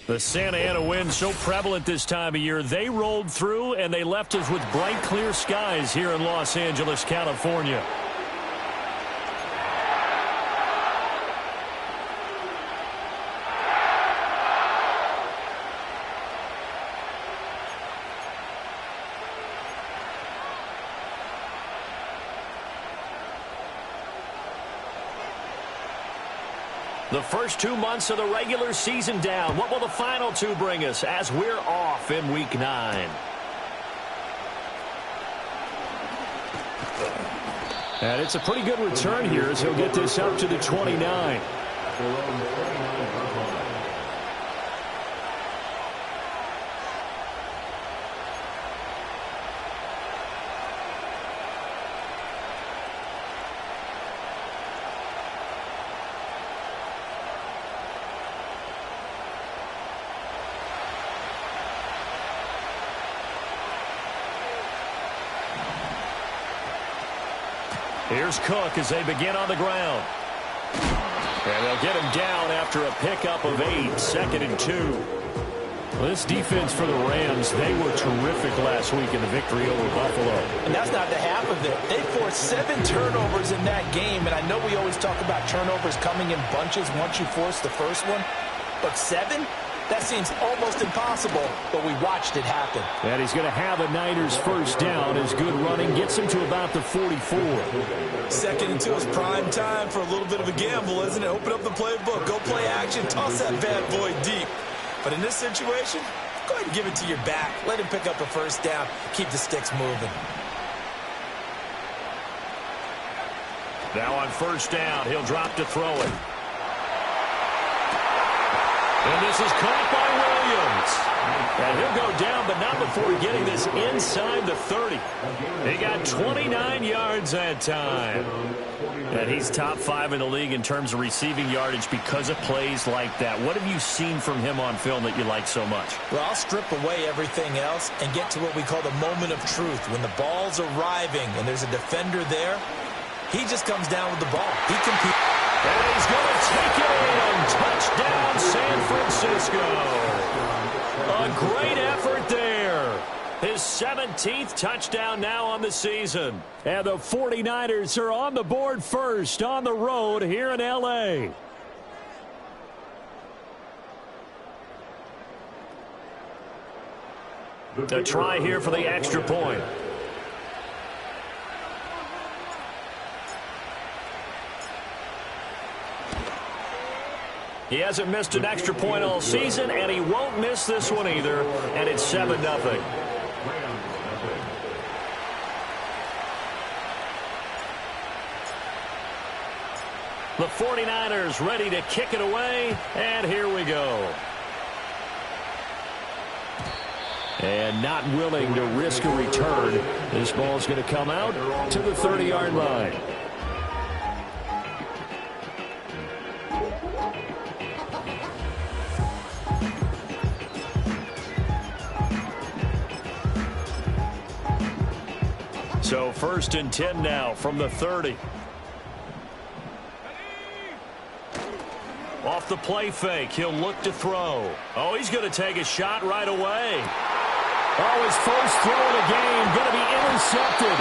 The Santa Ana wind so prevalent this time of year. They rolled through, and they left us with bright, clear skies here in Los Angeles, California. The first 2 months of the regular season down. What will the final two bring us as we're off in Week 9? And it's a pretty good return here as he'll get this up to the 29. Here's Cook as they begin on the ground. And they'll get him down after a pickup of 8, 2nd and 2. Well, this defense for the Rams, they were terrific last week in the victory over Buffalo. And that's not the half of it. They forced 7 turnovers in that game, and I know we always talk about turnovers coming in bunches once you force the first one, but 7? That seems almost impossible, but we watched it happen. And he's going to have a Niners first down as good running gets him to about the 44. 2nd and 2 is prime time for a little bit of a gamble, isn't it? Open up the playbook, go play action, toss that bad boy deep. But in this situation, go ahead and give it to your back. Let him pick up a first down. Keep the sticks moving. Now on first down, he'll drop to throw it. And this is caught by Williams. And he'll go down, but not before getting this inside the 30. He got 29 yards that time. And he's top 5 in the league in terms of receiving yardage because of plays like that. What have you seen from him on film that you like so much? Well, I'll strip away everything else and get to what we call the moment of truth. When the ball's arriving and there's a defender there, he just comes down with the ball. He competes. And he's going to take it in. Touchdown, San Francisco. A great effort there. His 17th touchdown now on the season. And the 49ers are on the board first on the road here in L.A. A try here for the extra point. He hasn't missed an extra point all season, and he won't miss this one either, and it's 7-0. The 49ers ready to kick it away, and here we go. And not willing to risk a return. This ball's going to come out to the 30-yard line. So 1st and 10 now from the 30. Off the play fake, he'll look to throw. Oh, he's going to take a shot right away. Oh, his first throw of the game going to be intercepted.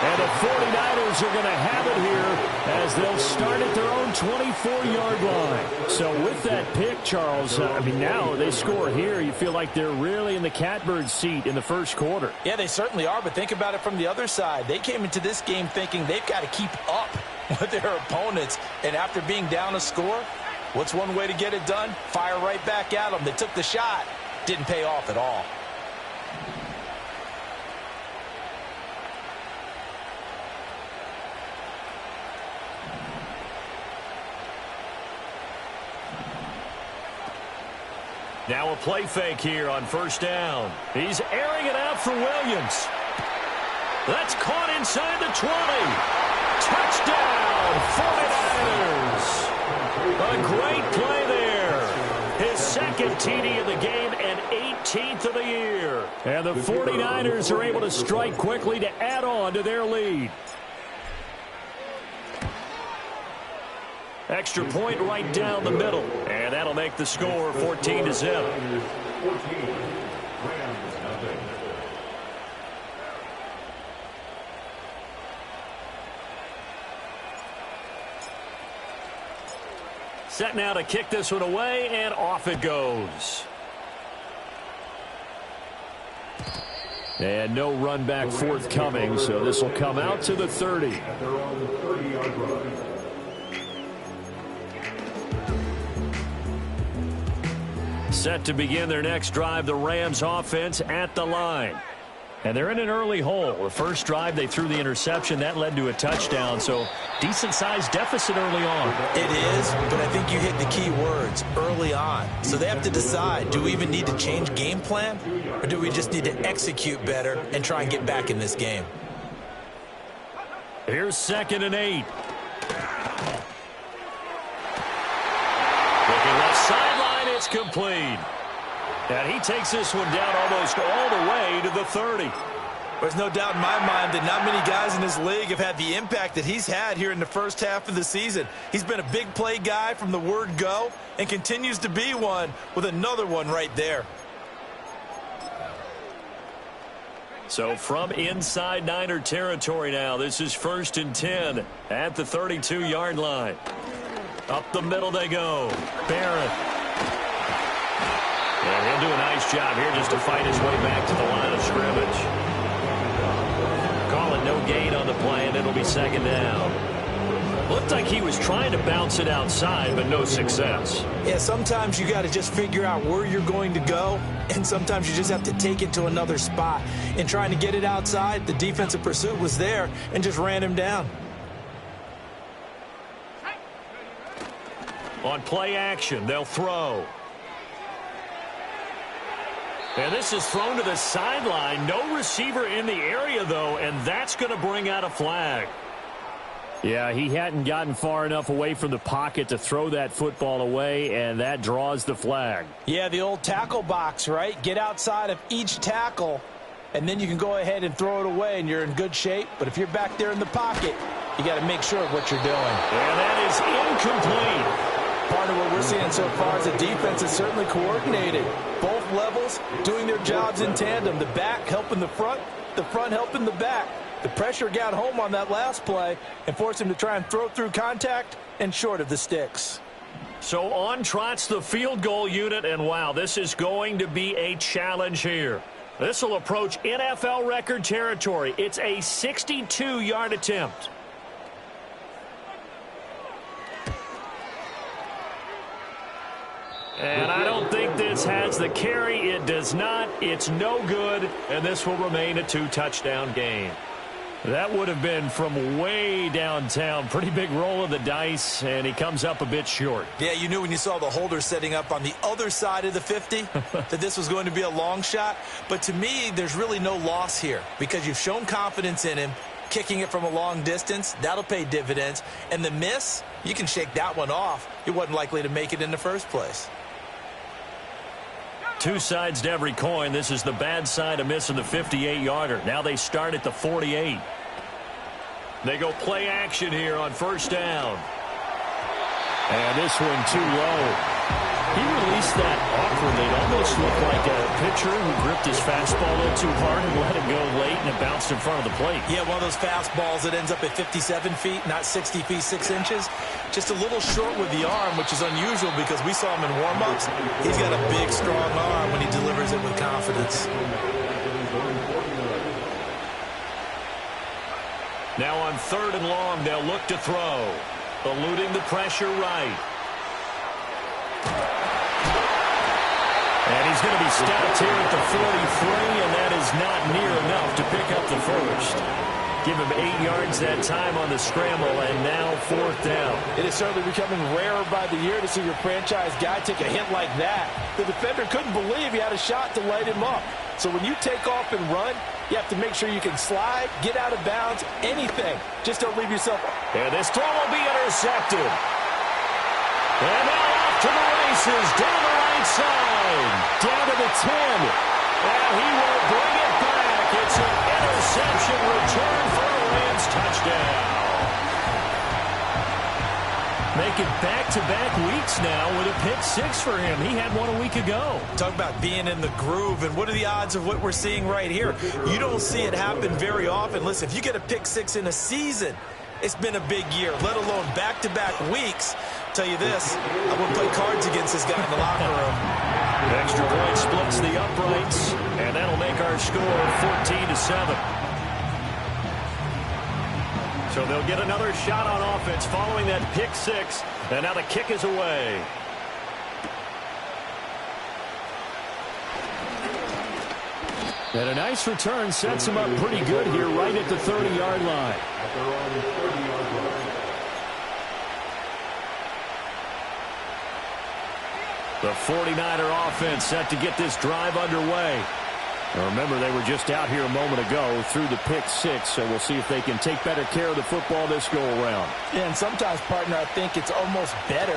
And the 49ers are going to have it here as they'll start at their own 24-yard line. So with that pick, Charles, now they score here. You feel like they're really in the catbird seat in the first quarter. Yeah, they certainly are, but think about it from the other side. They came into this game thinking they've got to keep up with their opponents. And after being down a score, what's one way to get it done? Fire right back at them. They took the shot. Didn't pay off at all. Now a play fake here on first down. He's airing it out for Williams. That's caught inside the 20. Touchdown, 49ers. A great play there. His 2nd TD of the game and 18th of the year. And the 49ers are able to strike quickly to add on to their lead. Extra point right down the middle. And that'll make the score 14-0. Set now to kick this one away, and off it goes. And no run back forthcoming, so this will come out to the 30. Set to begin their next drive, the Rams offense at the line. And they're in an early hole. The first drive, they threw the interception. That led to a touchdown, so decent-sized deficit early on. It is, but I think you hit the key words, early on. So they have to decide, do we even need to change game plan, or do we just need to execute better and try and get back in this game? Here's 2nd and 8. Looking left sideline, it's complete. And he takes this one down almost all the way to the 30. There's no doubt in my mind that not many guys in this league have had the impact that he's had here in the first half of the season. He's been a big play guy from the word go and continues to be one with another one right there. So from inside Niner territory now, this is 1st and 10 at the 32-yard line. Up the middle they go. Barrett. And he'll do a nice job here just to fight his way back to the line of scrimmage. Call it no gain on the play, and it'll be 2nd down. Looked like he was trying to bounce it outside, but no success. Yeah, sometimes you got to just figure out where you're going to go, and sometimes you just have to take it to another spot. In trying to get it outside, the defensive pursuit was there and just ran him down. On play action, they'll throw. And this is thrown to the sideline. No receiver in the area, though, and that's going to bring out a flag. Yeah, he hadn't gotten far enough away from the pocket to throw that football away, and that draws the flag. Yeah, the old tackle box, right? Get outside of each tackle, and then you can go ahead and throw it away, and you're in good shape. But if you're back there in the pocket, you got to make sure of what you're doing. And that is incomplete. Part of what we're seeing so far is the defense is certainly coordinated. Both levels doing their jobs in tandem. The back helping the front helping the back. The pressure got home on that last play and forced him to try and throw through contact and short of the sticks. So on trots the field goal unit, and wow, this is going to be a challenge here. This will approach NFL record territory. It's a 62-yard attempt. And I don't think this has the carry. It does not. It's no good, and this will remain a 2-touchdown game. That would have been from way downtown. Pretty big roll of the dice, and he comes up a bit short. Yeah, you knew when you saw the holder setting up on the other side of the 50 that this was going to be a long shot. But to me, there's really no loss here because you've shown confidence in him. Kicking it from a long distance, that'll pay dividends. And the miss, you can shake that one off. He wasn't likely to make it in the first place. Two sides to every coin. This is the bad side of missing the 58-yarder. Now they start at the 48. They go play action here on 1st down. And this one too low. He released that awkwardly. It almost looked like a pitcher who gripped his fastball a little too hard and let it go late, and it bounced in front of the plate. Yeah, one of those fastballs that ends up at 57 feet, not 60 feet, 6 inches. Just a little short with the arm, which is unusual because we saw him in warm-ups. He's got a big, strong arm when he delivers it with confidence. Now on 3rd and long, they'll look to throw. Eluding the pressure right. And he's going to be stopped here at the 43, and that is not near enough to pick up the first. Give him 8 yards that time on the scramble, and now 4th down. It is certainly becoming rarer by the year to see your franchise guy take a hit like that. The defender couldn't believe he had a shot to light him up. So when you take off and run, you have to make sure you can slide, get out of bounds, anything. Just don't leave yourself. And this throw will be intercepted. And now off to the races, down the right side, down to the 10. And he will bring it back. It's an interception return for a Rams touchdown. Making back-to-back weeks now with a pick six for him. He had one a week ago. Talk about being in the groove, and what are the odds of what we're seeing right here? You don't see it happen very often. Listen, if you get a pick six in a season, it's been a big year, let alone back-to-back weeks. Tell you this, I would play cards against this guy in the locker room. Extra point splits the uprights, and that'll make our score 14-7. So they'll get another shot on offense following that pick six, and now the kick is away. And a nice return sets him up pretty good here right at the 30-yard line. The 49er offense set to get this drive underway. Now remember, they were just out here a moment ago through the pick six, so we'll see if they can take better care of the football this go-around. Yeah, and sometimes, partner, I think it's almost better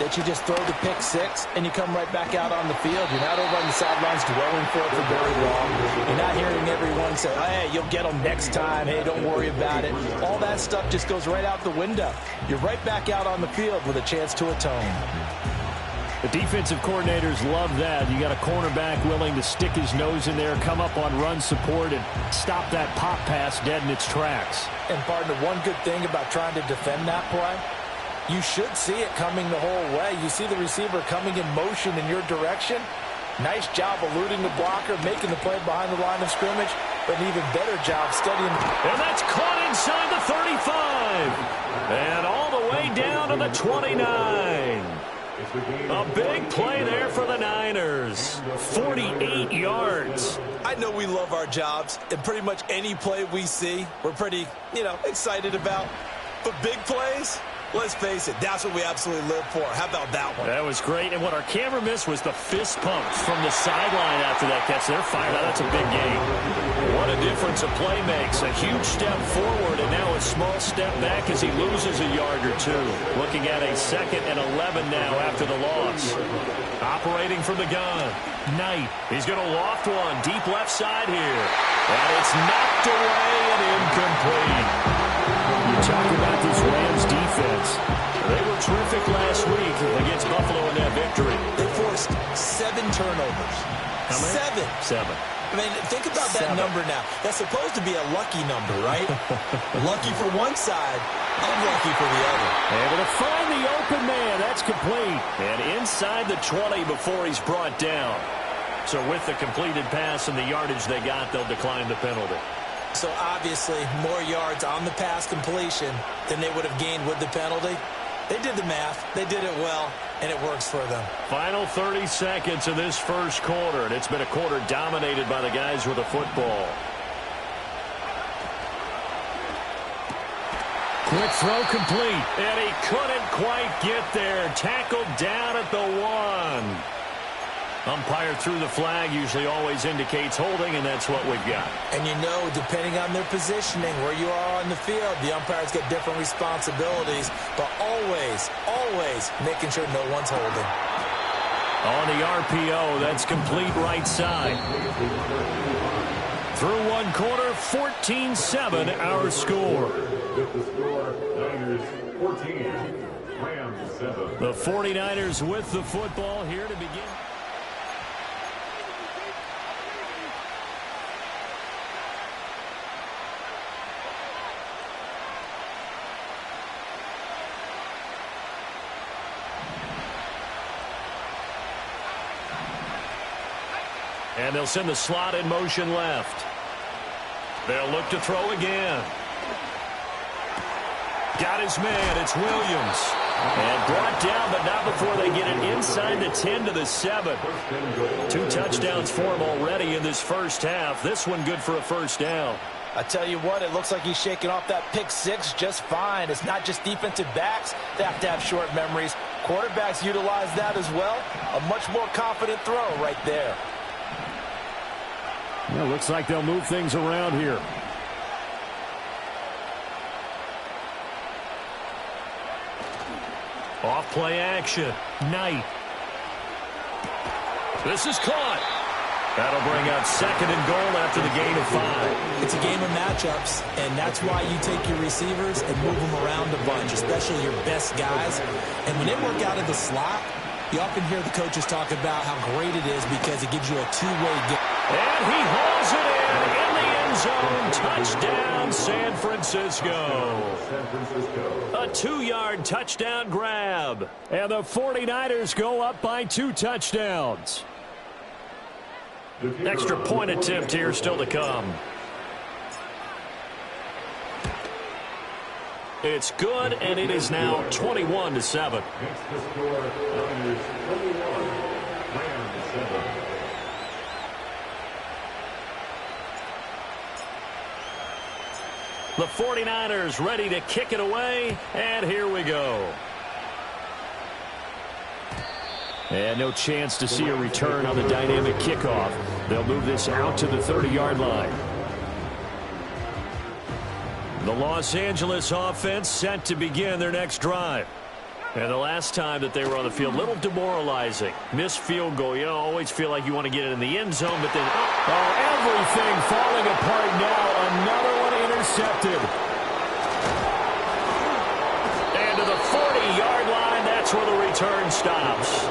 that you just throw the pick six and you come right back out on the field. You're not over on the sidelines dwelling for it for very long. You're not hearing everyone say, hey, you'll get them next time. Hey, don't worry about it. All that stuff just goes right out the window. You're right back out on the field with a chance to atone. The defensive coordinators love that. You got a cornerback willing to stick his nose in there, come up on run support, and stop that pop pass dead in its tracks. And, partner, one good thing about trying to defend that play, you should see it coming the whole way. You see the receiver coming in motion in your direction. Nice job eluding the blocker, making the play behind the line of scrimmage, but an even better job studying. And that's caught inside the 35. And all the way down to the 29. A big play there for the Niners. 48 yards. I know we love our jobs, and pretty much any play we see, we're pretty, excited about. But big plays, let's face it, that's what we absolutely live for. How about that one? That was great. And what our camera missed was the fist pumps from the sideline after that catch. They're fired out. That's a big game. What a difference a play makes. A huge step forward and now a small step back as he loses a yard or two. Looking at a 2nd and 11 now after the loss. Operating from the gun. Knight. He's going to loft one. Deep left side here. And it's knocked away and incomplete. You talk about this Rams defense. They were terrific last week against Buffalo in that victory. They forced 7 turnovers. How many? 7. 7. I mean, think about that number now. That's supposed to be a lucky number, right? Lucky for one side, unlucky for the other. Able to find the open man. That's complete. And inside the 20 before he's brought down. So with the completed pass and the yardage they got, they'll decline the penalty. So obviously, more yards on the pass completion than they would have gained with the penalty. They did the math. They did it well, and it works for them. Final 30 seconds of this first quarter, and it's been a quarter dominated by the guys with the football. Quick throw complete, and he couldn't quite get there. Tackled down at the 1. Umpire threw the flag, usually always indicates holding, and that's what we've got. And depending on their positioning, where you are on the field, the umpires get different responsibilities, but always, always making sure no one's holding. On the RPO, that's complete right side. Through one quarter, 14-7, our score. Niners 14, Rams 7. The 49ers with the football here to begin. And they'll send the slot in motion left. They'll look to throw again. Got his man. It's Williams. And brought down, but not before they get it inside the 10 to the 7. 2 touchdowns for him already in this first half. This one good for a first down. I tell you what, it looks like he's shaking off that pick six just fine. It's not just defensive backs. They have to have short memories. Quarterbacks utilize that as well. A much more confident throw right there. Well, looks like they'll move things around here. Off play action. Knight. This is caught. That'll bring up 2nd and goal after the gain of 5. It's a game of matchups, and that's why you take your receivers and move them around a bunch, especially your best guys. And when they work out of the slot, you often hear the coaches talk about how great it is because it gives you a two-way game. And he hauls it in the end zone. Touchdown, San Francisco. A 2-yard touchdown grab. And the 49ers go up by 2 touchdowns. Extra point attempt here still to come. It's good, and it is now 21-7. Next to score, Niners 21, Rams 7. The 49ers ready to kick it away, and here we go. And no chance to see a return on the dynamic kickoff. They'll move this out to the 30-yard line. The Los Angeles offense set to begin their next drive. And the last time that they were on the field, a little demoralizing. Missed field goal. You always feel like you want to get it in the end zone, but then everything falling apart now. Another one intercepted. And to the 40-yard line, that's where the return stops.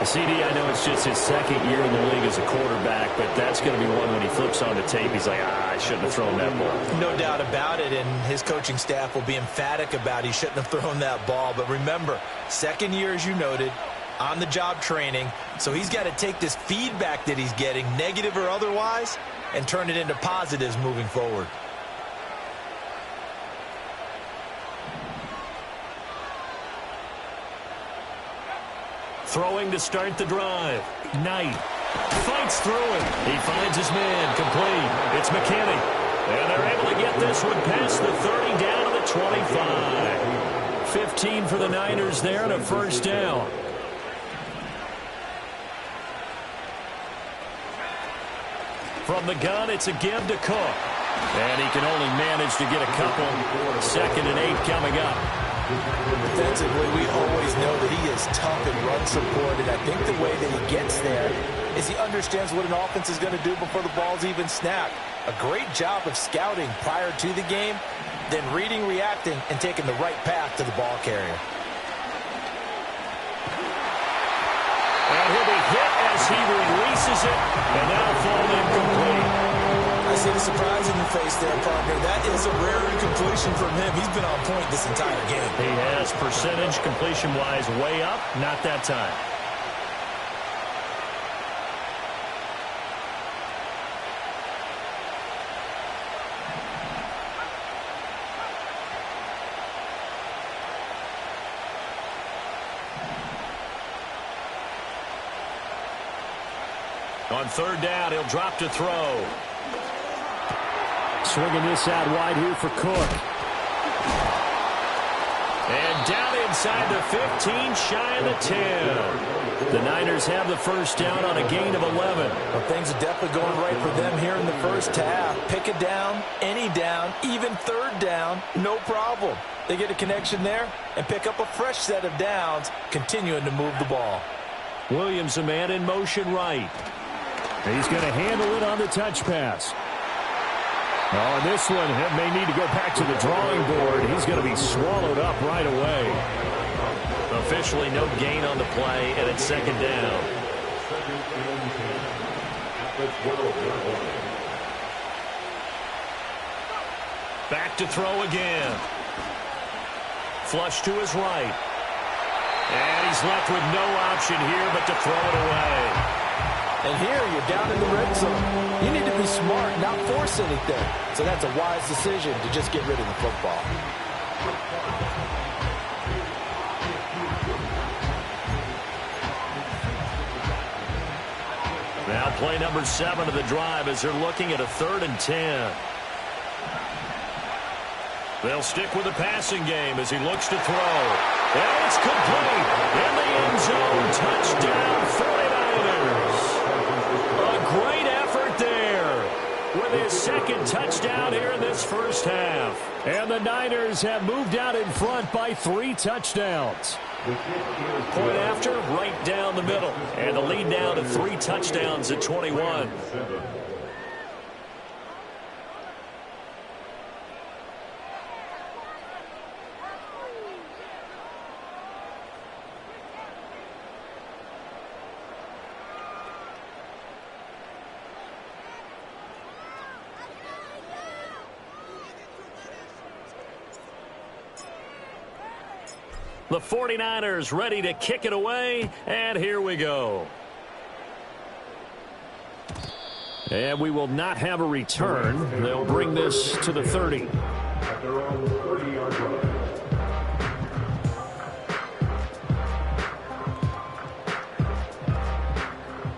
CD, I know it's just his 2nd year in the league as a quarterback, but that's going to be one when he flips on the tape. He's like, I shouldn't have thrown that ball. No doubt about it, and his coaching staff will be emphatic about he shouldn't have thrown that ball. But remember, 2nd year, as you noted, on-the-job training, so he's got to take this feedback that he's getting, negative or otherwise, and turn it into positives moving forward. Throwing to start the drive. Knight fights through it. He finds his man. Complete. It's McKinney. And they're able to get this one past the 30 down to the 25. 15 for the Niners there and a first down. From the gun, it's a give to Cook. And he can only manage to get a couple. 2nd and 8 coming up. Defensively, we always know that he is tough and run supported. I think the way that he gets there is he understands what an offense is going to do before the ball's even snapped. A great job of scouting prior to the game, then reading, reacting, and taking the right path to the ball carrier. And he'll be hit as he releases it, and that'll fall incomplete. I see the surprise in your face there, partner. That is a rare incompletion from him. He's been on point this entire game. He has percentage completion-wise way up, not that time. On 3rd down, he'll drop to throw. Swinging this out wide here for Cook. And down inside the 15, shy of the 10. The Niners have the first down on a gain of 11. Well, things are definitely going right for them here in the first half. Pick a down, any down, even 3rd down, no problem. They get a connection there and pick up a fresh set of downs, continuing to move the ball. Williams, a man in motion right. He's going to handle it on the touch pass. Oh, and this one may need to go back to the drawing board. He's going to be swallowed up right away. Officially no gain on the play, and it's 2nd down. Back to throw again. Flush to his right. And he's left with no option here but to throw it away. And here you're down in the red zone. You need to be smart, not force anything. So that's a wise decision to just get rid of the football. Now play number 7 of the drive as they're looking at a 3rd and 10. They'll stick with the passing game as he looks to throw. And it's complete. In the end zone. Touchdown 49ers. A great effort there with his 2nd touchdown here in this first half. And the Niners have moved out in front by 3 touchdowns. The kick is Point after, right down the middle. And the lead now to 3 touchdowns at 21. The 49ers ready to kick it away, and here we go. And we will not have a return. They'll bring this to the 30. at their own 30-yard line.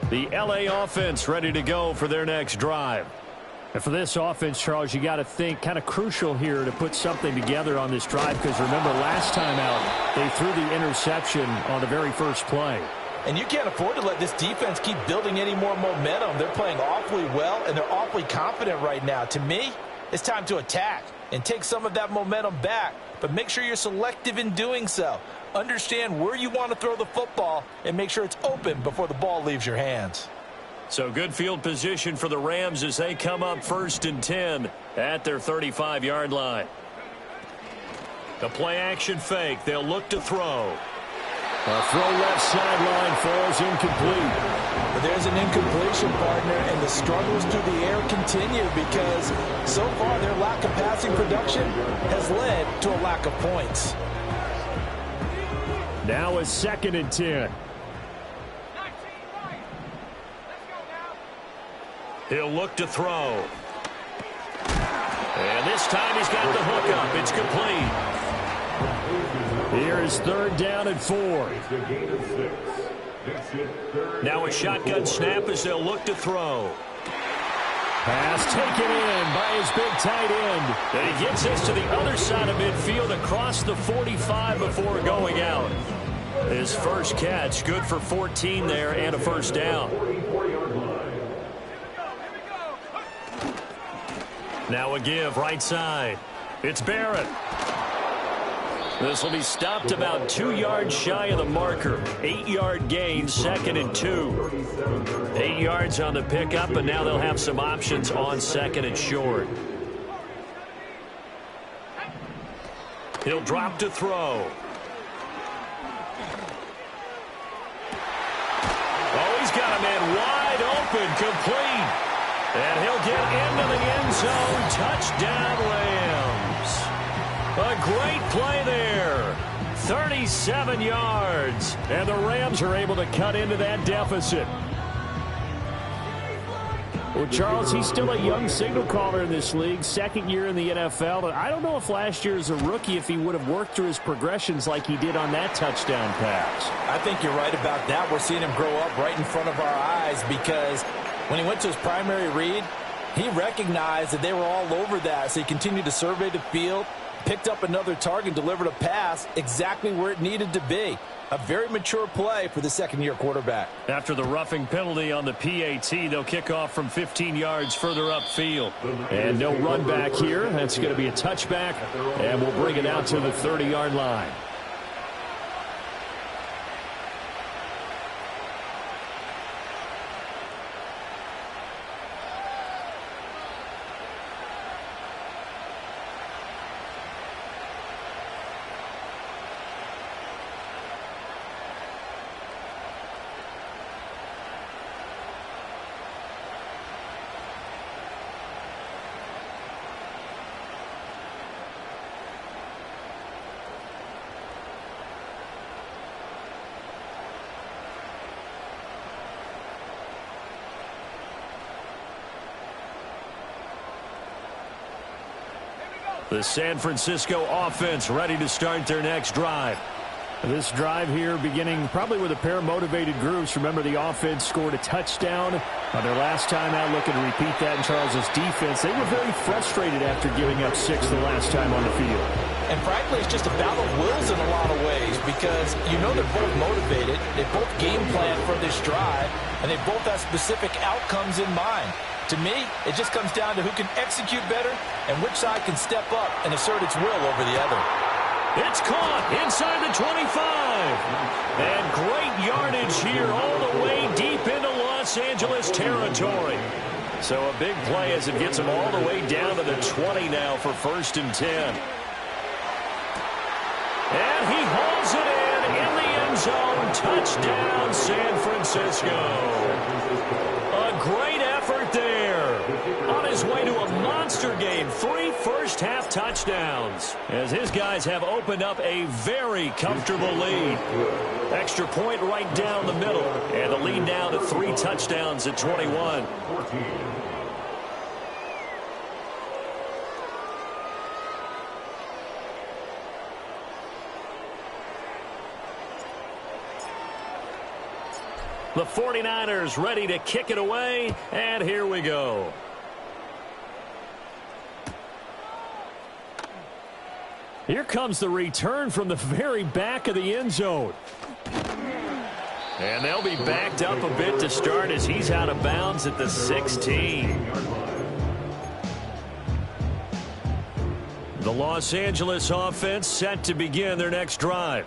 The LA offense ready to go for their next drive. And for this offense, Charles, you got to think kind of crucial here to put something together on this drive, because remember last time out they threw the interception on the very first play. And you can't afford to let this defense keep building any more momentum. They're playing awfully well, and they're awfully confident right now. To me, it's time to attack and take some of that momentum back, but make sure you're selective in doing so. Understand where you want to throw the football and make sure it's open before the ball leaves your hands. So good field position for the Rams as they come up 1st and 10 at their 35-yard line. The play action fake. They'll look to throw. A throw left sideline falls incomplete. But there's an incompletion, partner, and the struggles through the air continue because so far their lack of passing production has led to a lack of points. Now a 2nd and 10. He'll look to throw. And this time he's got the hook up. It's complete. Here is 3rd down and 4. It's a gain of 6. Makes it 3rd. Now a shotgun snap as they'll look to throw. Pass taken in by his big tight end. And he gets us to the other side of midfield across the 45 before going out. His first catch, good for 14 there and a first down. 44-yard line. Now a give right side. It's Barrett. This will be stopped about 2 yards shy of the marker. 8-yard gain, 2nd and 2. 8 yards on the pickup, and now they'll have some options on 2nd and short. He'll drop to throw. Oh, he's got a man wide open, complete. And he'll get into the end zone. Touchdown, Rams. A great play there. 37 yards. And the Rams are able to cut into that deficit. Well, Charles, he's still a young signal caller in this league, 2nd year in the NFL. But I don't know if last year as a rookie, if he would have worked through his progressions like he did on that touchdown pass. I think you're right about that. We're seeing him grow up right in front of our eyes because when he went to his primary read, he recognized that they were all over that. So he continued to survey the field, picked up another target, delivered a pass exactly where it needed to be. A very mature play for the 2nd-year quarterback. After the roughing penalty on the PAT, they'll kick off from 15 yards further upfield. And no run back here. That's going to be a touchback, and we'll bring it out to the 30-yard line. The San Francisco offense ready to start their next drive. This drive here beginning probably with a pair of motivated groups. Remember, the offense scored a touchdown on their last time out, looking to repeat that in Charles's defense. They were very frustrated after giving up 6 the last time on the field. And frankly, it's just a battle of wills in a lot of ways because you know they're both motivated. They both game plan for this drive, and they both have specific outcomes in mind. To me, it just comes down to who can execute better and which side can step up and assert its will over the other. It's caught inside the 25. And great yardage here all the way deep into Los Angeles territory. So a big play as it gets him all the way down to the 20 now for 1st and 10. And he hauls it in the end zone. Touchdown, San Francisco. A great effort there. On his way to a monster game. 3 first-half touchdowns. As his guys have opened up a very comfortable lead. Extra point right down the middle. And the lead now to 3 touchdowns at 21. The 49ers ready to kick it away, and here we go. Here comes the return from the very back of the end zone. And they'll be backed up a bit to start as he's out of bounds at the 16. The Los Angeles offense set to begin their next drive.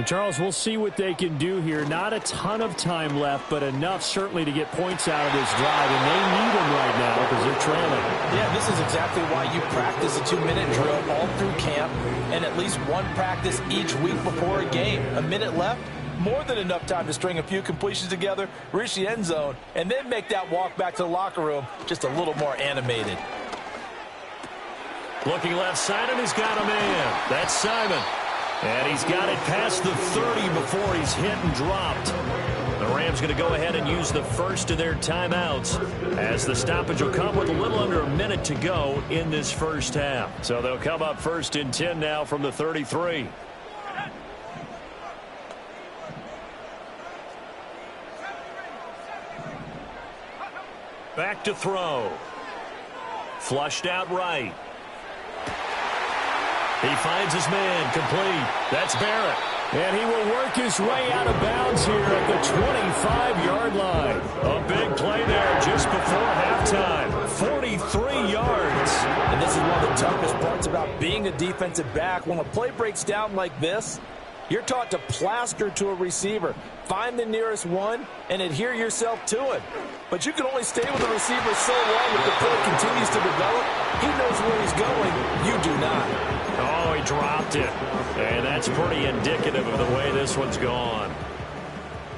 Charles, we'll see what they can do here. Not a ton of time left, but enough certainly to get points out of this drive, and they need them right now because they're trailing. Yeah, this is exactly why you practice a 2-minute drill all through camp and at least one practice each week before a game. A minute left, more than enough time to string a few completions together, reach the end zone, and then make that walk back to the locker room just a little more animated. Looking left side, and he's got a man. That's Simon. And he's got it past the 30 before he's hit and dropped. The Rams going to go ahead and use the first of their timeouts as the stoppage will come with a little under a minute to go in this first half. So they'll come up 1st and 10 now from the 33. Back to throw. Flushed out right. He finds his man, complete. That's Barrett. And he will work his way out of bounds here at the 25-yard line. A big play there just before halftime. 43 yards. And this is one of the toughest parts about being a defensive back. When a play breaks down like this, you're taught to plaster to a receiver. Find the nearest one and adhere yourself to it. But you can only stay with the receiver so long if the play continues to develop. He knows where he's going. You do not. Oh, he dropped it. And that's pretty indicative of the way this one's gone.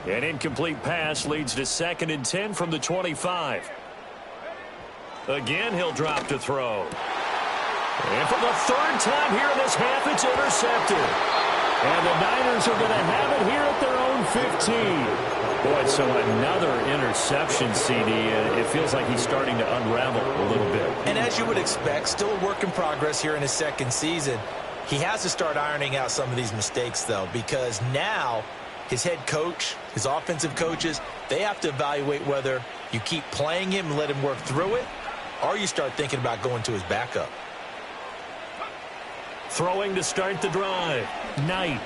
An incomplete pass leads to 2nd and 10 from the 25. Again, he'll drop to throw. And for the 3rd time here in this half, it's intercepted. And the Niners are going to have it here at their own 15. Boy, so another interception, CD. It feels like he's starting to unravel a little bit. And as you would expect, still a work in progress here in his 2nd season. He has to start ironing out some of these mistakes, though, because now his head coach, his offensive coaches, they have to evaluate whether you keep playing him and let him work through it, or you start thinking about going to his backup. Throwing to start the drive. Knight.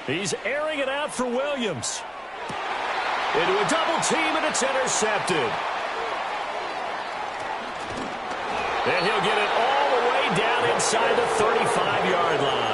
He's airing it out for Williams. Into a double team, and it's intercepted. And he'll get it all the way down inside the 35-yard line.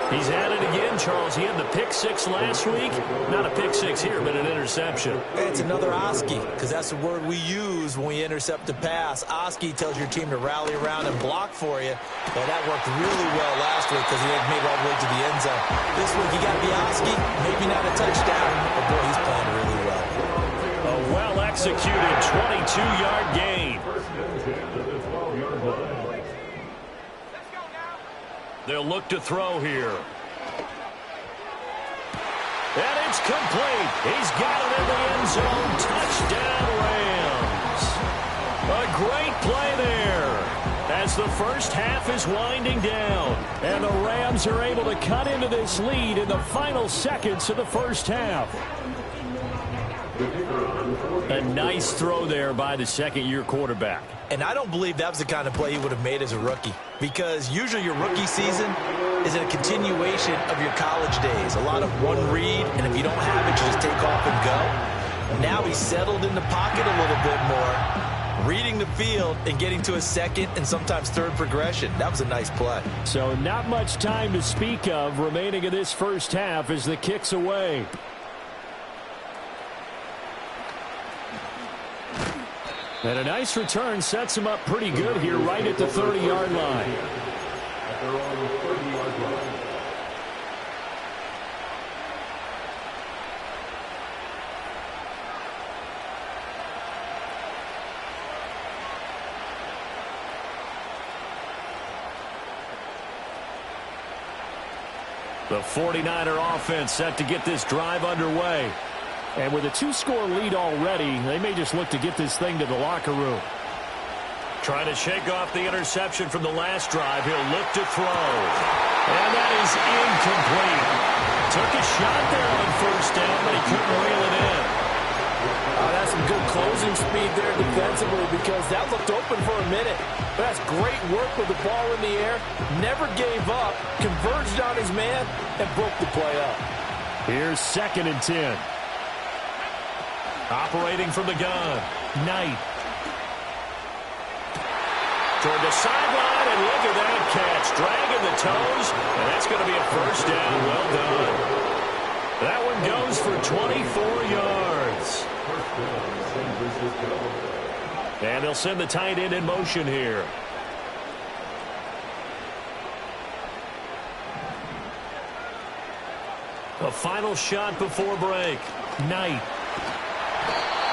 He's had it again, Charles. He had the pick 6 last week. Not a pick 6 here, but an interception. It's another Oski, because that's the word we use when we intercept a pass. Oski tells your team to rally around and block for you. Well, that worked really well last week because he had made it all the way to the end zone. This week he got the Oski, maybe not a touchdown, but boy, he's playing really well. A well-executed 22-yard gain. They'll look to throw here. And it's complete. He's got it in the end zone. Touchdown, Rams. A great play there as the first half is winding down. And the Rams are able to cut into this lead in the final seconds of the first half. A nice throw there by the second-year quarterback. And I don't believe that was the kind of play he would have made as a rookie, because usually your rookie season is a continuation of your college days. A lot of one read, and if you don't have it, you just take off and go. Now he's settled in the pocket a little bit more, reading the field and getting to a second and sometimes third progression. That was a nice play. So not much time to speak of remaining in this first half as the kick's away. And a nice return sets him up pretty good here right at the 30-yard line. At their own 30-yard line. The 49er offense set to get this drive underway. And with a 2-score lead already, they may just look to get this thing to the locker room. Trying to shake off the interception from the last drive. He'll look to throw. And that is incomplete. Took a shot there on first down, but he couldn't reel it in. That's some good closing speed there defensively because that looked open for a minute. But that's great work with the ball in the air. Never gave up, converged on his man, and broke the play up. Here's 2nd and 10. Operating from the gun. Knight. Toward the sideline, and look at that catch. Dragging the toes, and that's going to be a first down. Well done. That one goes for 24 yards. And they'll send the tight end in motion here. A final shot before break. Knight.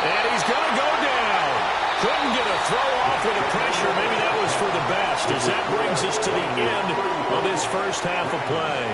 And he's going to go down. Couldn't get a throw off with the pressure. Maybe that was for the best, as that brings us to the end of this first half of play.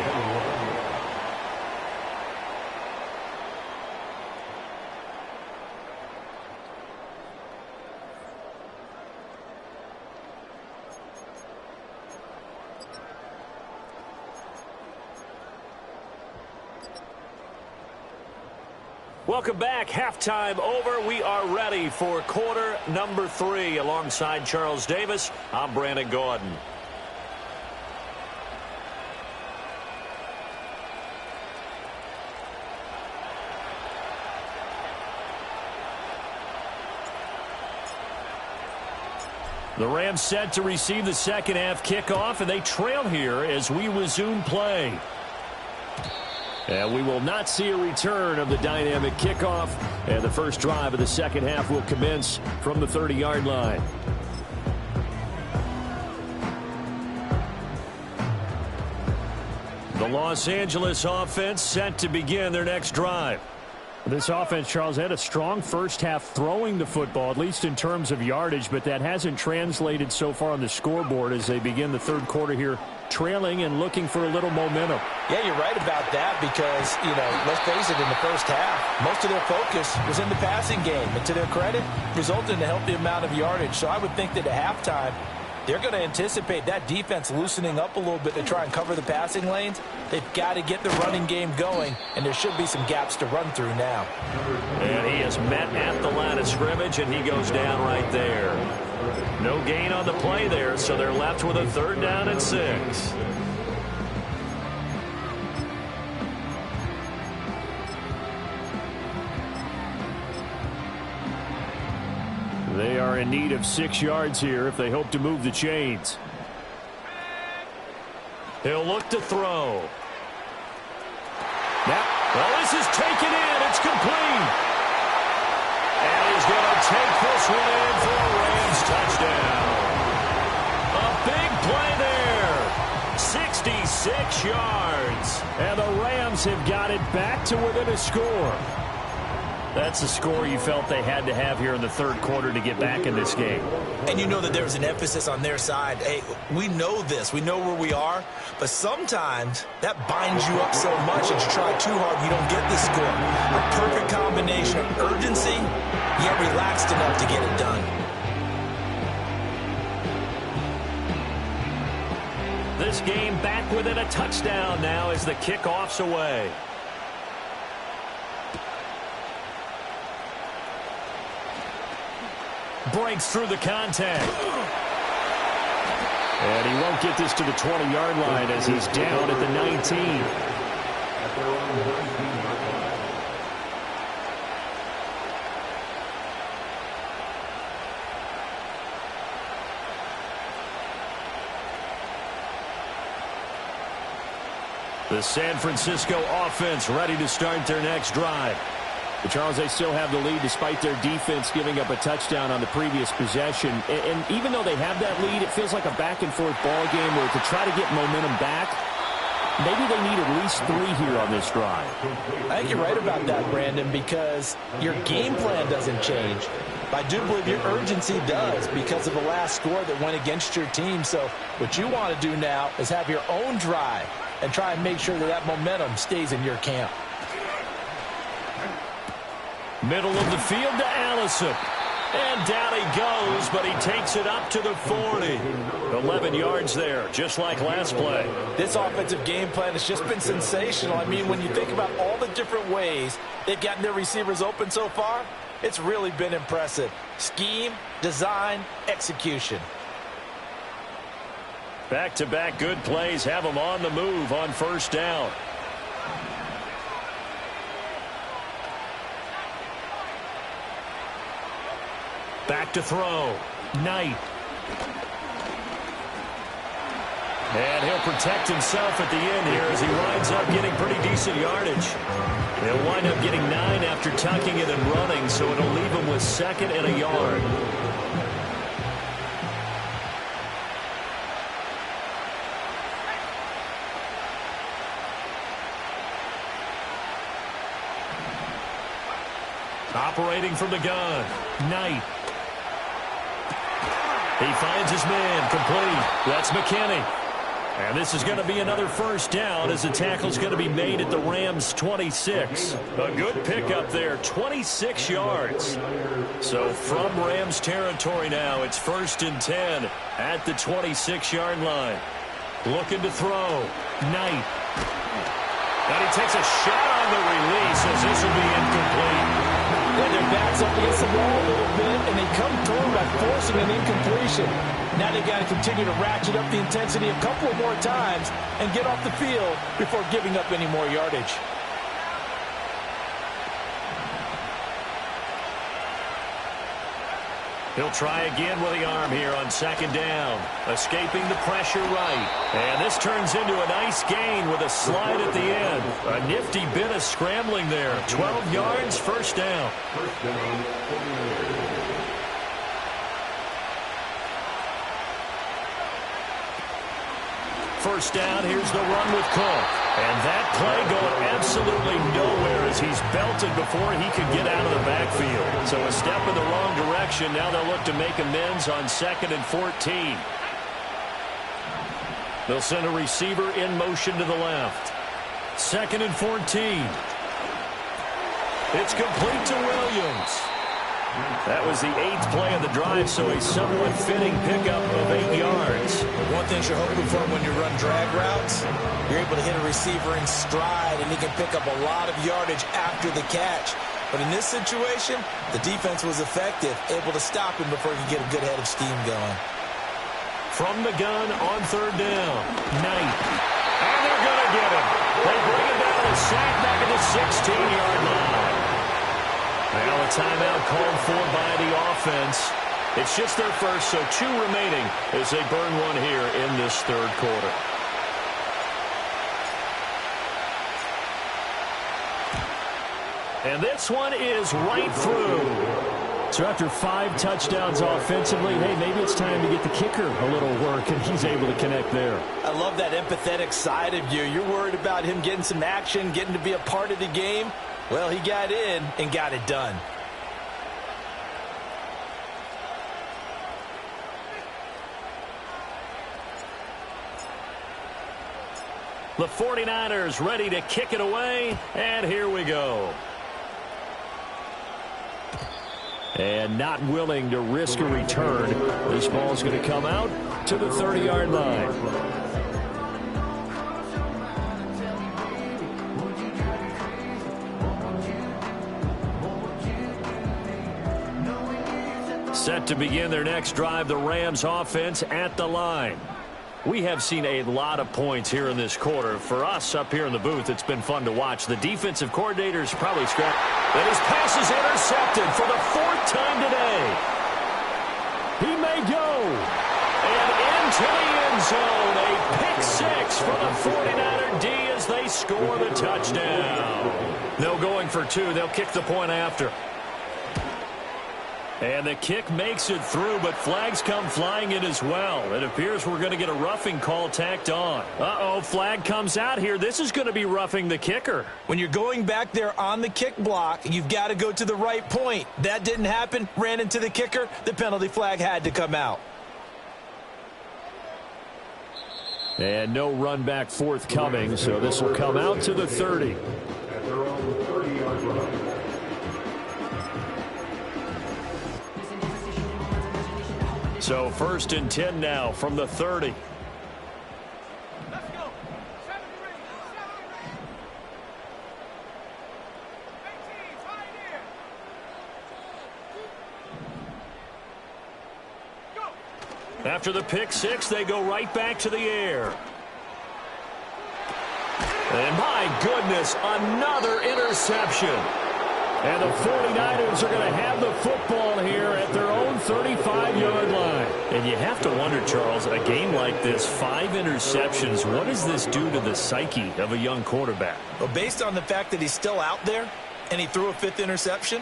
Welcome back. Halftime over. We are ready for quarter number 3. Alongside Charles Davis, I'm Brandon Gordon. The Rams set to receive the second half kickoff, and they trail here as we resume play. And we will not see a return of the dynamic kickoff. And the first drive of the second half will commence from the 30-yard line. The Los Angeles offense set to begin their next drive. This offense, Charles, had a strong first half throwing the football, at least in terms of yardage, but that hasn't translated so far on the scoreboard as they begin the third quarter here, trailing and looking for a little momentum. Yeah, you're right about that because, let's face it, in the first half, most of their focus was in the passing game. And to their credit, resulted in a healthy amount of yardage. So I would think that at halftime, they're going to anticipate that defense loosening up a little bit to try and cover the passing lanes. They've got to get the running game going, and there should be some gaps to run through now. And he is met at the line of scrimmage, and he goes down right there. No gain on the play there, so they're left with a 3rd down and 6. They are in need of 6 yards here if they hope to move the chains. He'll look to throw. Well, this is taken in. It's complete. And he's going to take this one in for a Rams touchdown. A big play there. 66 yards. And the Rams have got it back to within a score. That's the score you felt they had to have here in the third quarter to get back in this game. And you know that there's an emphasis on their side. Hey, we know this. We know where we are. But sometimes that binds you up so much that you try too hard, you don't get the score. A perfect combination of urgency, yet relaxed enough to get it done. This game back within a touchdown now as the kickoff's away. Breaks through the contact. And he won't get this to the 20-yard line as he's down at the 19. At their own 19-yard line. The San Francisco offense ready to start their next drive. But Charles, they still have the lead despite their defense giving up a touchdown on the previous possession. And even though they have that lead, it feels like a back-and-forth ball game where to try to get momentum back, maybe they need at least 3 here on this drive. I think you're right about that, Brandon, because your game plan doesn't change. I do believe your urgency does because of the last score that went against your team. So what you want to do now is have your own drive and try and make sure that that momentum stays in your camp. Middle of the field to Allison. And down he goes, but he takes it up to the 40. 11 yards there, just like last play. This offensive game plan has just been sensational. I mean, when you think about all the different ways they've gotten their receivers open so far, it's really been impressive. Scheme, design, execution. Back-to-back good plays have them on the move on first down. Back to throw. Knight. And he'll protect himself at the end here as he winds up getting pretty decent yardage. He'll wind up getting 9 after tucking it and running, so it'll leave him with 2nd and a yard. Operating from the gun. Knight. He finds his man, complete. That's McKinney. And this is going to be another first down as the tackle's going to be made at the Rams' 26. A good pickup there, 26 yards. So from Rams territory now, it's 1st and 10 at the 26-yard line. Looking to throw. Knight. And he takes a shot on the release as this will be incomplete. And their backs up against the wall a little bit, and they come through by forcing an incompletion. Now they've got to continue to ratchet up the intensity a couple of more times and get off the field before giving up any more yardage. He'll try again with the arm here on 2nd down. Escaping the pressure right. And this turns into a nice gain with a slide at the end. A nifty bit of scrambling there. 12 yards, first down. First down, here's the run with Cook. And that play going absolutely nowhere as he's belted before he could get out of the backfield. So a step in the wrong direction. Now they'll look to make amends on 2nd and 14. They'll send a receiver in motion to the left. 2nd and 14. It's complete to Williams. That was the 8th play of the drive, so a somewhat fitting pickup of 8 yards. One thing you're hoping for when you run drag routes, you're able to hit a receiver in stride, and he can pick up a lot of yardage after the catch. But in this situation, the defense was effective, able to stop him before he could get a good head of steam going. From the gun on 3rd down. Knight. And they're going to get him. They bring him down and sack back at the 16-yard line. Now a timeout called for by the offense. It's just their first, so 2 remaining as they burn one here in this 3rd quarter. And this one is right through. So after 5 touchdowns offensively, hey, maybe it's time to get the kicker a little work, and he's able to connect there. I love that empathetic side of you. You're worried about him getting some action, getting to be a part of the game. Well, he got in and got it done. The 49ers ready to kick it away, and here we go. And not willing to risk a return. This ball's going to come out to the 30-yard line. Set to begin their next drive, the Rams offense at the line. We have seen a lot of points here in this quarter. For us up here in the booth, it's been fun to watch. The defensive coordinator's probably scrapped. And his pass is intercepted for the 4th time today. He may go. And into the end zone. A pick 6 for the 49er D as they score the touchdown. No going for two. They'll kick the point after. And the kick makes it through, but flags come flying in as well. It appears we're going to get a roughing call tacked on. Uh-oh, flag comes out here. This is going to be roughing the kicker. When you're going back there on the kick block, you've got to go to the right point. That didn't happen. Ran into the kicker. The penalty flag had to come out. And no run back forthcoming, so this will come out to the 30. At their own 30-yard line. So 1st and 10 now from the 30. Let's go. 18, right here. Go. After the pick six, they go right back to the air. And my goodness, another interception. And the 49ers are going to have the football here at their own 35-yard line. And you have to wonder, Charles, a game like this, 5 interceptions, what does this do to the psyche of a young quarterback? Well, based on the fact that he's still out there and he threw a 5th interception,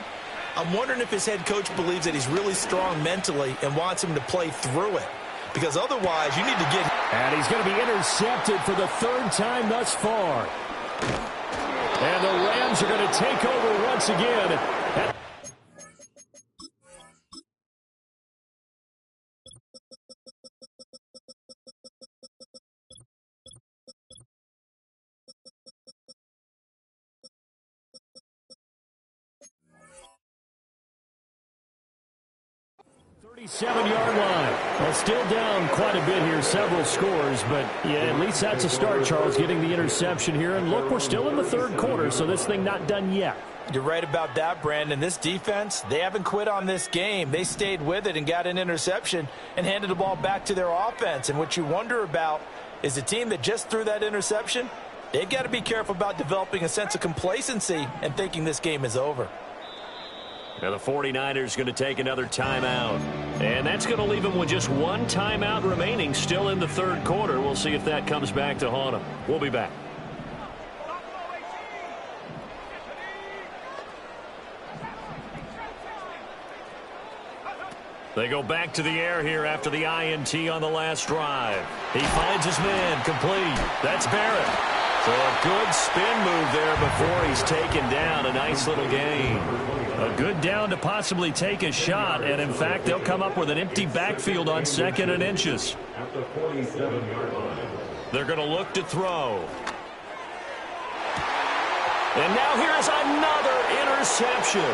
I'm wondering if his head coach believes that he's really strong mentally and wants him to play through it. Because otherwise, you need to get... And he's going to be intercepted for the 3rd time thus far. And the Rams are going to take over once again. Seven-yard line. Well, still down quite a bit here, several scores, but yeah, at least that's a start, Charles, getting the interception here. And look, we're still in the 3rd quarter, so this thing not done yet. You're right about that, Brandon. This defense, they haven't quit on this game. They stayed with it and got an interception and handed the ball back to their offense. And what you wonder about is the team that just threw that interception, they've got to be careful about developing a sense of complacency and thinking this game is over. Now the 49ers going to take another timeout. And that's going to leave them with just one timeout remaining still in the 3rd quarter. We'll see if that comes back to haunt them. We'll be back. They go back to the air here after the INT on the last drive. He finds his man complete. That's Barrett. So a good spin move there before he's taken down. A nice little gain. A good down to possibly take a shot, and in fact, they'll come up with an empty backfield on 2nd and inches. At the 47-yard line. They're going to look to throw. And now here's another interception.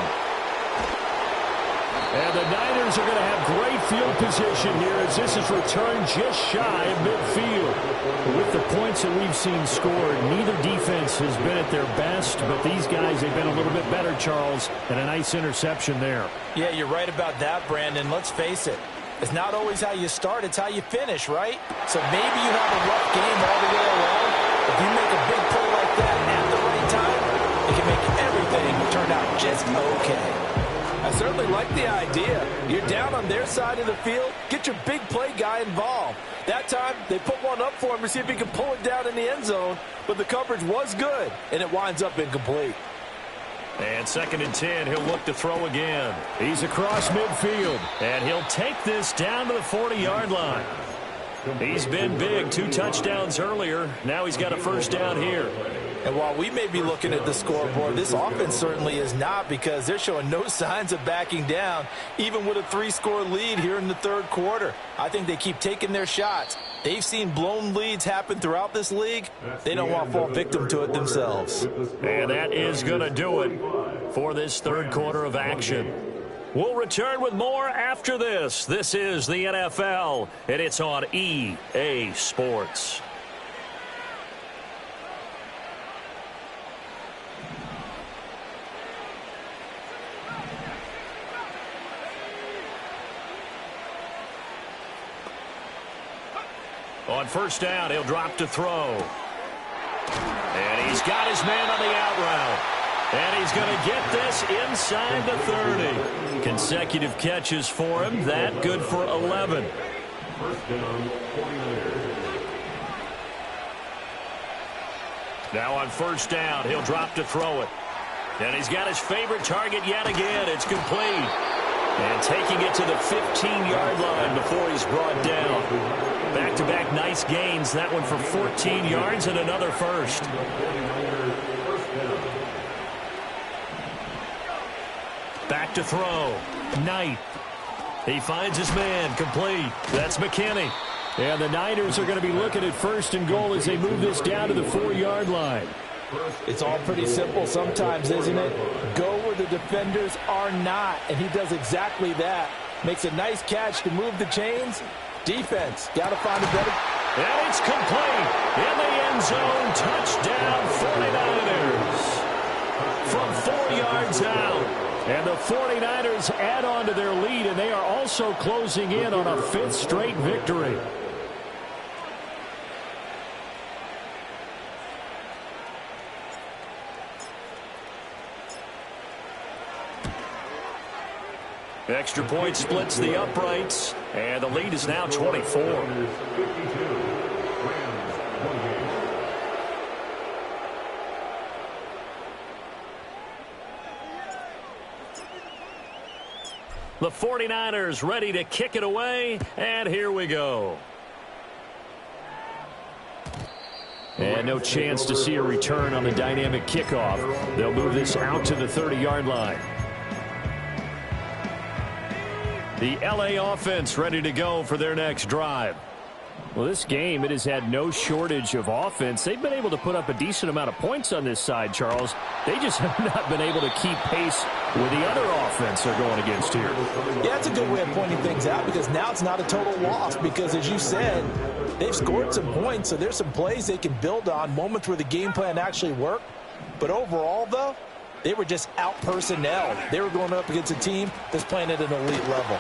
And the Niners are going to have great field position here as this is returned just shy of midfield. With the points that we've seen scored, neither defense has been at their best, but these guys have been a little bit better, Charles, and a nice interception there. Yeah, you're right about that, Brandon. Let's face it. It's not always how you start, it's how you finish, right? So maybe you have a rough game all the way along. If you make a big play like that at the right time, it can make everything turn out just okay. I certainly like the idea. You're down on their side of the field. Get your big play guy involved. That time, they put one up for him to see if he can pull it down in the end zone, but the coverage was good, and it winds up incomplete. And 2nd and 10, he'll look to throw again. He's across midfield. And he'll take this down to the 40-yard line. He's been big, 2 touchdowns earlier. Now he's got a 1st down here. And while we may be looking at the scoreboard, this offense certainly is not, because they're showing no signs of backing down, even with a 3-score lead here in the 3rd quarter. I think they keep taking their shots. They've seen blown leads happen throughout this league. They don't want to fall victim to it themselves. And that is going to do it for this 3rd quarter of action. We'll return with more after this. This is the NFL, and it's on EA Sports. On 1st down, he'll drop to throw. And he's got his man on the out route. And he's going to get this inside the 30. Consecutive catches for him. That good for 11. 1st down, 49ers. Now on first down, he'll drop to throw it. And he's got his favorite target yet again. It's complete. And taking it to the 15-yard line before he's brought down. Back-to-back nice gains. That one for 14 yards and another first. Back to throw. Knight. He finds his man. Complete. That's McKinney. And the Niners are going to be looking at first and goal as they move this down to the 4-yard line. It's all pretty simple sometimes, isn't it? Go where the defenders are not, and he does exactly that. Makes a nice catch to move the chains. Defense, got to find a better. And it's complete. In the end zone, touchdown 49ers. From 4 yards out. And the 49ers add on to their lead, and they are also closing in on a 5th straight victory. Extra point splits the uprights, and the lead is now 24. The 49ers ready to kick it away, and here we go. And no chance to see a return on the dynamic kickoff. They'll move this out to the 30-yard line. The LA offense ready to go for their next drive. Well, this game, it has had no shortage of offense. They've been able to put up a decent amount of points on this side, Charles. They just have not been able to keep pace with the other offense they're going against here. Yeah, that's a good way of pointing things out because now it's not a total loss because, as you said, they've scored some points, so there's some plays they can build on, moments where the game plan actually worked. But overall, though, they were just out-personnel. They were going up against a team that's playing at an elite level.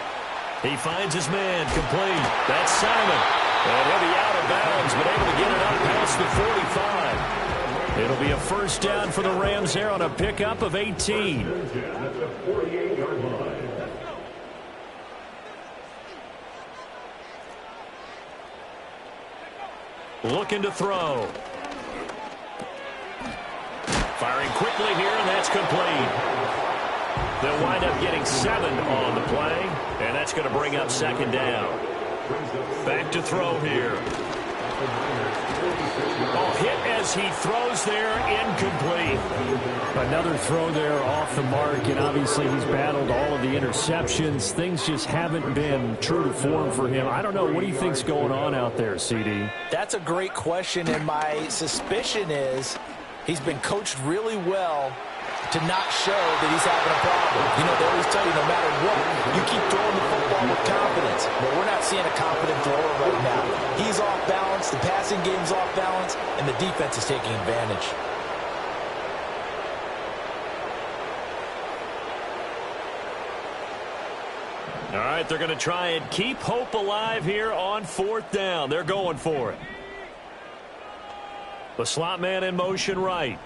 He finds his man. Complete. That's Simon. And he'll be out of bounds, but able to get it up past the 45. It'll be a first down for the Rams there on a pickup of 18. Looking to throw. Firing quickly here, and that's complete. They'll wind up getting 7 on the play, and that's going to bring up second down. Back to throw here. Oh, hit as he throws there, incomplete. Another throw there off the mark, and obviously he's battled all of the interceptions. Things just haven't been true to form for him. I don't know. What do you think's going on out there, CD? That's a great question, and my suspicion is he's been coached really well to not show that he's having a problem. You know, they always tell you no matter what, you keep throwing the football with confidence. But we're not seeing a confident thrower right now. He's off balance, the passing game's off balance, and the defense is taking advantage. All right, they're going to try and keep hope alive here on 4th down. They're going for it. The slot man in motion right.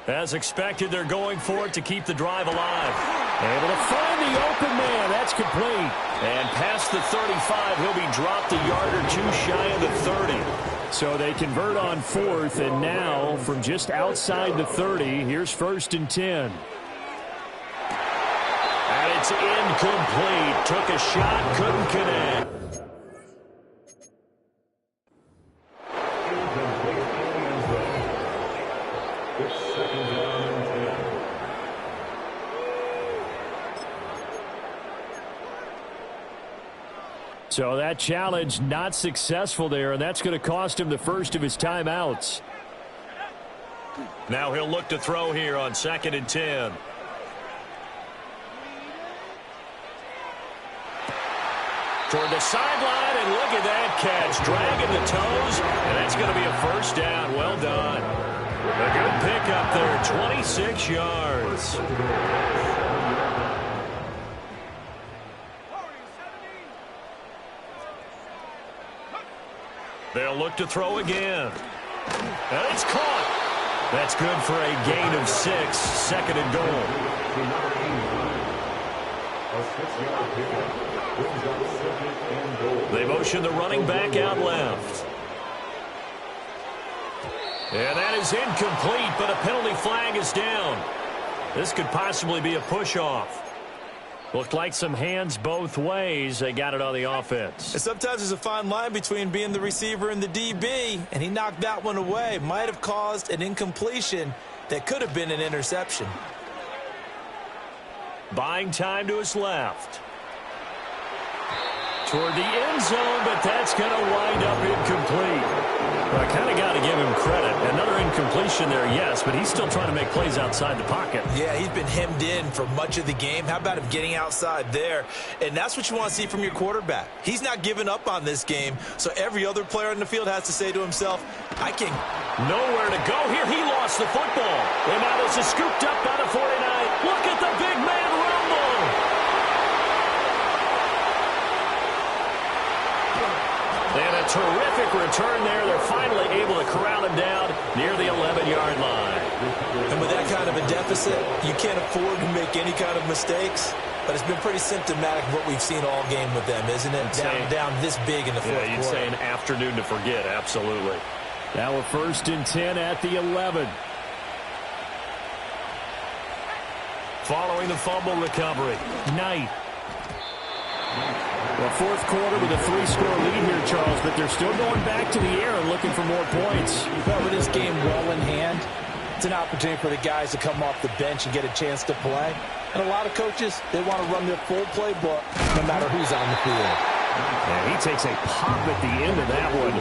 As expected, they're going for it to keep the drive alive. Able to find the open man. That's complete. And past the 35, he'll be dropped a yard or two shy of the 30. So they convert on 4th, and now from just outside the 30, here's 1st and 10. And it's incomplete. Took a shot, couldn't connect. So that challenge not successful there, and that's going to cost him the first of his timeouts. Now he'll look to throw here on 2nd and 10. Toward the sideline, and look at that catch. Dragging the toes, and that's going to be a first down. Well done. A good pickup there, 26 yards. They'll look to throw again. And it's caught. That's good for a gain of 6, 2nd and goal. They motion the running back out left. And that is incomplete, but a penalty flag is down. This could possibly be a push-off. Looked like some hands both ways. They got it on the offense. And sometimes there's a fine line between being the receiver and the DB, and he knocked that one away. Might have caused an incompletion that could have been an interception. Buying time to his left. Toward the end zone, but that's going to wind up incomplete. Well, I kind of got to give him credit. Another incompletion there, yes, but he's still trying to make plays outside the pocket. Yeah, he's been hemmed in for much of the game. How about him getting outside there? And that's what you want to see from your quarterback. He's not giving up on this game, so every other player in the field has to say to himself, I can. Nowhere to go here. He lost the football. And now this is scooped up by the 49. Look at the big man rumble. And a terrific return there. They're finally able to corral him down near the 11-yard line. And with that kind of a deficit, you can't afford to make any kind of mistakes. But it's been pretty symptomatic of what we've seen all game with them, isn't it? Down this big in the fourth quarter. Yeah, you'd say an afternoon to forget. Absolutely. Now a 1st and 10 at the 11. Following the fumble recovery, Knight. Well, fourth quarter with a 3-score lead here, Charles, but they're still going back to the air and looking for more points. Well, with this game well in hand, it's an opportunity for the guys to come off the bench and get a chance to play. And a lot of coaches, they want to run their full playbook no matter who's on the field. And he takes a pop at the end of that one.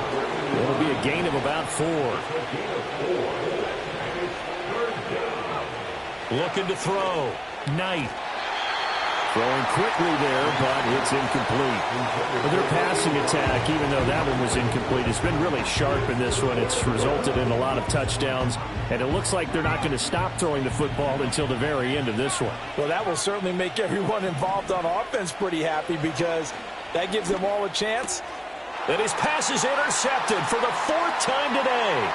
It'll be a gain of about 4. Looking to throw. Knight. Throwing quickly there, but it's incomplete. But their passing attack, even though that one was incomplete, has been really sharp in this one. It's resulted in a lot of touchdowns, and it looks like they're not going to stop throwing the football until the very end of this one. Well, that will certainly make everyone involved on offense pretty happy because that gives them all a chance. And his pass is intercepted for the 4th time today.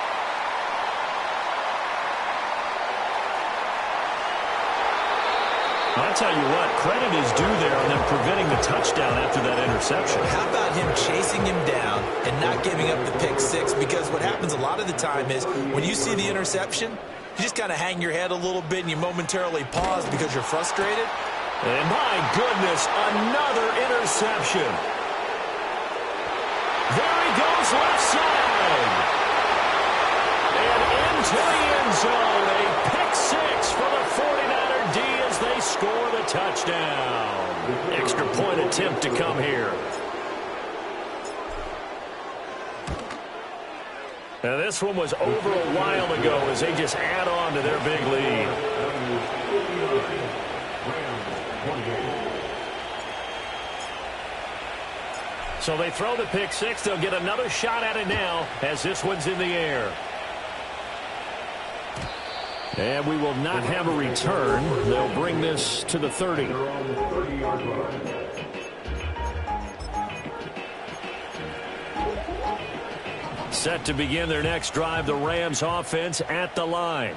I'll tell you what, credit is due there on them preventing the touchdown after that interception. How about him chasing him down and not giving up the pick 6? Because what happens a lot of the time is when you see the interception, you just kind of hang your head a little bit and you momentarily pause because you're frustrated. And my goodness, another interception. There he goes left side. And into the end zone, a pick 6 for the 49er D as they score the touchdown. Extra point attempt to come here. Now this one was over a while ago as they just add on to their big lead. So they throw the pick 6. They'll get another shot at it now as this one's in the air. And we will not have a return. They'll bring this to the 30. Set to begin their next drive, the Rams offense at the line.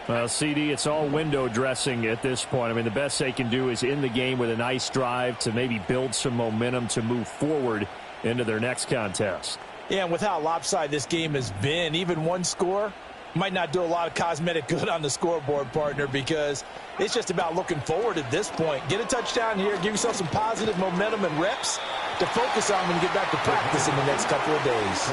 Well, CD, it's all window dressing at this point. I mean, the best they can do is end the game with a nice drive to maybe build some momentum to move forward into their next contest. Yeah, and with how lopsided this game has been, even one score might not do a lot of cosmetic good on the scoreboard, partner, because it's just about looking forward at this point. Get a touchdown here, give yourself some positive momentum and reps to focus on when you get back to practice in the next couple of days.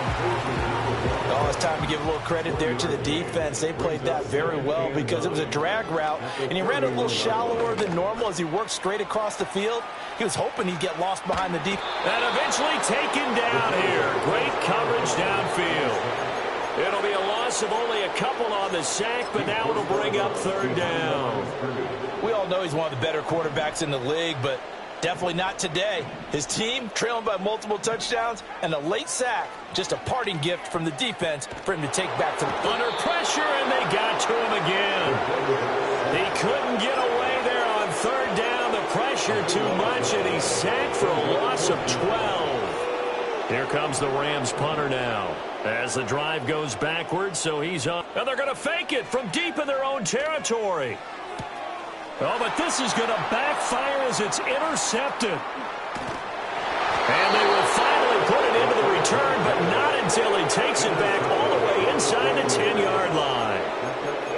Oh, it's time to give a little credit there to the defense. They played that very well because it was a drag route, and he ran a little shallower than normal as he worked straight across the field. He was hoping he'd get lost behind the deep. And eventually taken down here. Great coverage downfield. It'll be a loss of only a couple on the sack, but now it'll bring up 3rd down. We all know he's one of the better quarterbacks in the league, but definitely not today. His team trailing by multiple touchdowns and a late sack. Just a parting gift from the defense for him to take back to the... Under pressure, and they got to him again. He couldn't get away there on 3rd down. The pressure too much, and he's sacked for a loss of 12. Here comes the Rams punter now as the drive goes backwards, so he's up. And they're going to fake it from deep in their own territory. Oh, but this is going to backfire as it's intercepted. And they will finally put it into the return, but not until he takes it back all the way into inside the 10-yard line.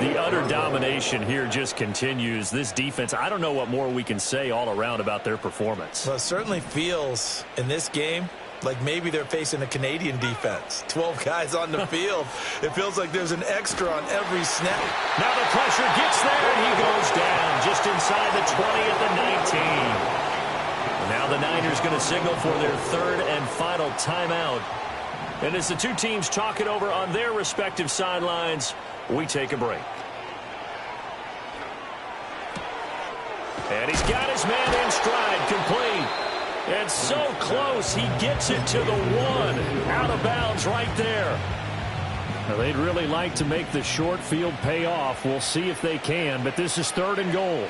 The utter domination here just continues. This defense, I don't know what more we can say all around about their performance. Well, it certainly feels in this game like maybe they're facing a Canadian defense. 12 guys on the field. It feels like there's an extra on every snap. Now the pressure gets there, and he goes down just inside the 20 at the 19. Now the Niners going to signal for their third and final timeout. And as the two teams talk it over on their respective sidelines, we take a break. And he's got his man in stride, complete. And so close, he gets it to the 1. Out of bounds right there. Now, they'd really like to make the short field pay off. We'll see if they can, but this is 3rd and goal.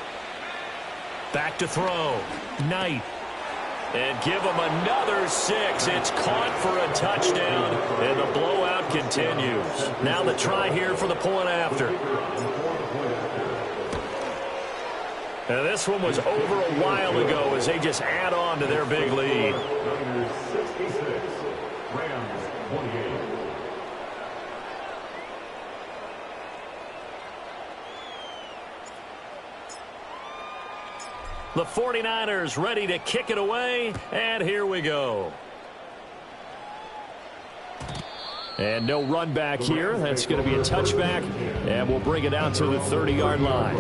Back to throw. Knight. And give him another 6. It's caught for a touchdown, and the blowout continues. Now the try here for the point after. Now this one was over a while ago as they just add on to their big lead. Niners 66, Rams 28. The 49ers ready to kick it away, and here we go. And no run back here. That's going to be a touchback, and we'll bring it out to the 30-yard line.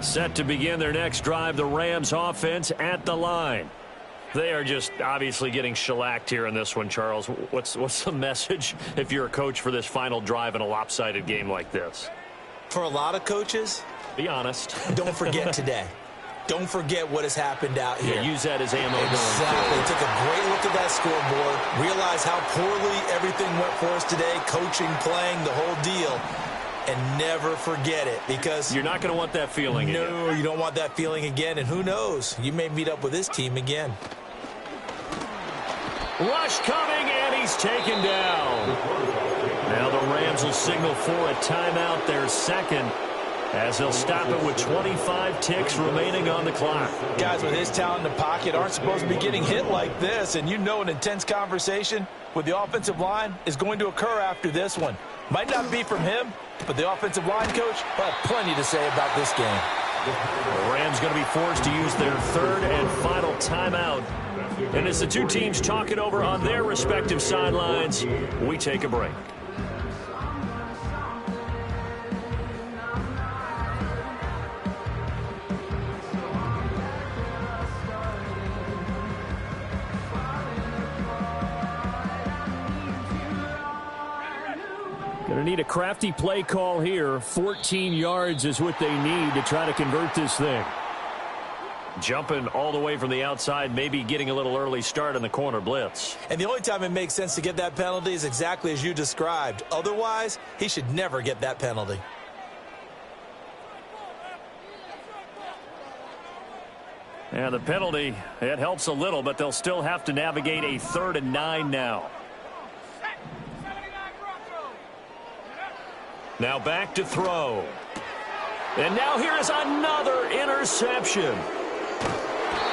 Set to begin their next drive, the Rams offense at the line. They are just obviously getting shellacked here in this one, Charles. What's the message if you're a coach for this final drive in a lopsided game like this? For a lot of coaches, be honest. don't forget today. Don't forget what has happened out here. Yeah, use that as ammo. Exactly. Took a great look at that scoreboard. Realize how poorly everything went for us today. Coaching, playing, the whole deal. And never forget it, because you're not going to want that feeling again. No, you don't want that feeling again. And who knows? You may meet up with this team again. Rush coming, and he's taken down. Now the Rams will signal for a timeout, their second, as they'll stop it with 25 ticks remaining on the clock. Guys with his talent in the pocket aren't supposed to be getting hit like this, and you know an intense conversation with the offensive line is going to occur after this one. Might not be from him, but the offensive line coach will have plenty to say about this game. The Rams going to be forced to use their third and final timeout. And as the two teams talk it over on their respective sidelines, we take a break. Going to need a crafty play call here. 14 yards is what they need to try to convert this thing. Jumping all the way from the outside, maybe getting a little early start in the corner blitz. And the only time it makes sense to get that penalty is exactly as you described. Otherwise, he should never get that penalty. Yeah, the penalty, it helps a little, but they'll still have to navigate a 3rd and 9 now. Now back to throw. And now here is another interception.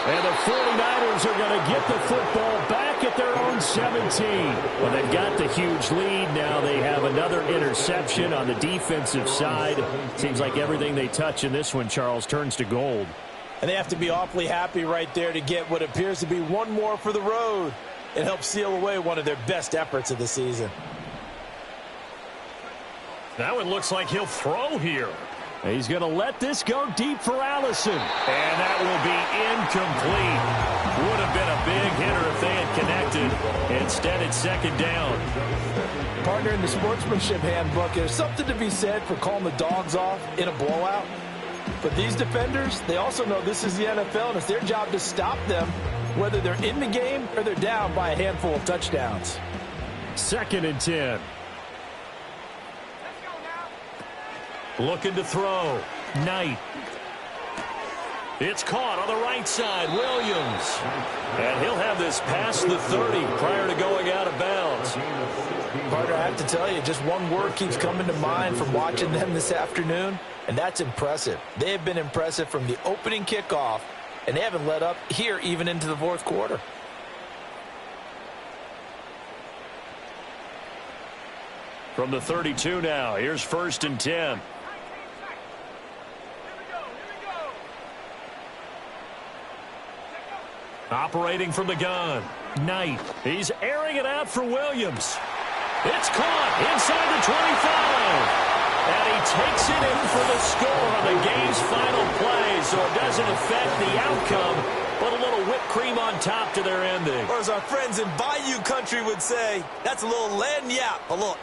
And the 49ers are going to get the football back at their own 17. Well, they've got the huge lead. Now they have another interception on the defensive side. Seems like everything they touch in this one, Charles, turns to gold. And they have to be awfully happy right there to get what appears to be one more for the road. It helps seal away one of their best efforts of the season. Now it looks like he'll throw here. He's going to let this go deep for Allison. And that will be incomplete. Would have been a big hitter if they had connected. Instead, it's 2nd down. Partner, in the sportsmanship handbook, there's something to be said for calling the dogs off in a blowout. But these defenders, they also know this is the NFL, and it's their job to stop them, whether they're in the game or they're down by a handful of touchdowns. 2nd and 10. Looking to throw. Knight. It's caught on the right side. Williams. And he'll have this past the 30 prior to going out of bounds. Partner, I have to tell you, just one word keeps coming to mind from watching them this afternoon, and that's impressive. They have been impressive from the opening kickoff and they haven't let up here even into the fourth quarter. From the 32 now, here's 1st and 10. 19 seconds. Here we go. Operating from the gun, Knight. He's airing it out for Williams. It's caught inside the 25. And he takes it in for the score on the game's final play, so it doesn't affect the outcome, but a little whipped cream on top to their ending. Or as our friends in Bayou Country would say, that's a little lagniappe, a little